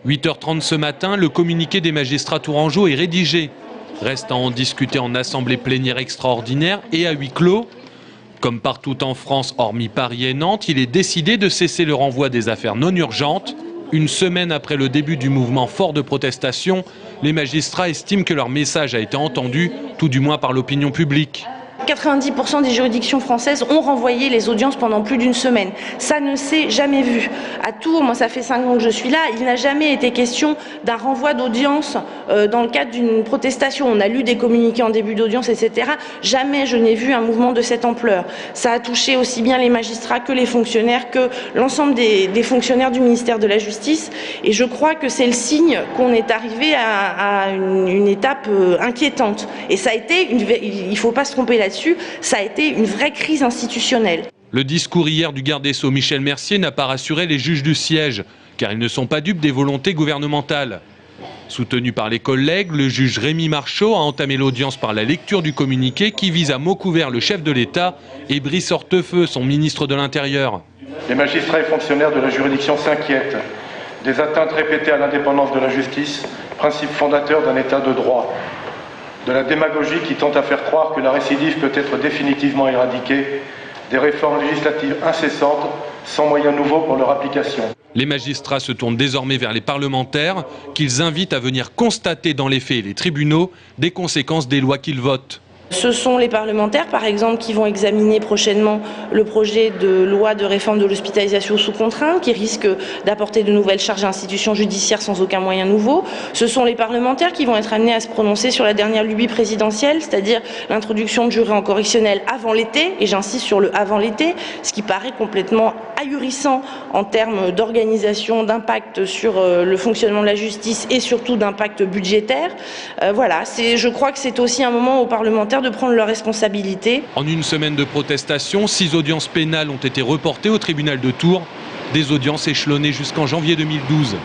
8h30 ce matin, le communiqué des magistrats tourangeaux est rédigé. Reste à en discuter en assemblée plénière extraordinaire et à huis clos. Comme partout en France, hormis Paris et Nantes, il est décidé de cesser le renvoi des affaires non urgentes. Une semaine après le début du mouvement fort de protestation, les magistrats estiment que leur message a été entendu, tout du moins par l'opinion publique. 90% des juridictions françaises ont renvoyé les audiences pendant plus d'une semaine. Ça ne s'est jamais vu. À Tours, moi ça fait 5 ans que je suis là, il n'a jamais été question d'un renvoi d'audience dans le cadre d'une protestation. On a lu des communiqués en début d'audience, etc. Jamais je n'ai vu un mouvement de cette ampleur. Ça a touché aussi bien les magistrats que les fonctionnaires, que l'ensemble des fonctionnaires du ministère de la Justice. Et je crois que c'est le signe qu'on est arrivé à une étape inquiétante. Et ça a été, il ne faut pas se tromper là-dessus, ça a été une vraie crise institutionnelle. Le discours hier du garde des Sceaux Michel Mercier n'a pas rassuré les juges du siège, car ils ne sont pas dupes des volontés gouvernementales. Soutenu par les collègues, le juge Rémi Marchot a entamé l'audience par la lecture du communiqué qui vise à mots couverts le chef de l'État et Brice Hortefeux, son ministre de l'Intérieur. Les magistrats et fonctionnaires de la juridiction s'inquiètent des atteintes répétées à l'indépendance de la justice, principe fondateur d'un État de droit. De la démagogie qui tente à faire croire que la récidive peut être définitivement éradiquée, des réformes législatives incessantes, sans moyens nouveaux pour leur application. Les magistrats se tournent désormais vers les parlementaires, qu'ils invitent à venir constater dans les faits et les tribunaux des conséquences des lois qu'ils votent. Ce sont les parlementaires, par exemple, qui vont examiner prochainement le projet de loi de réforme de l'hospitalisation sous contrainte, qui risque d'apporter de nouvelles charges à l'institution judiciaire sans aucun moyen nouveau. Ce sont les parlementaires qui vont être amenés à se prononcer sur la dernière lubie présidentielle, c'est-à-dire l'introduction de jurés en correctionnel avant l'été, et j'insiste sur le avant l'été, ce qui paraît complètement ahurissant en termes d'organisation, d'impact sur le fonctionnement de la justice et surtout d'impact budgétaire. Voilà, je crois que c'est aussi un moment aux parlementaires de prendre leurs responsabilités. En une semaine de protestation, 6 audiences pénales ont été reportées au tribunal de Tours, des audiences échelonnées jusqu'en janvier 2012.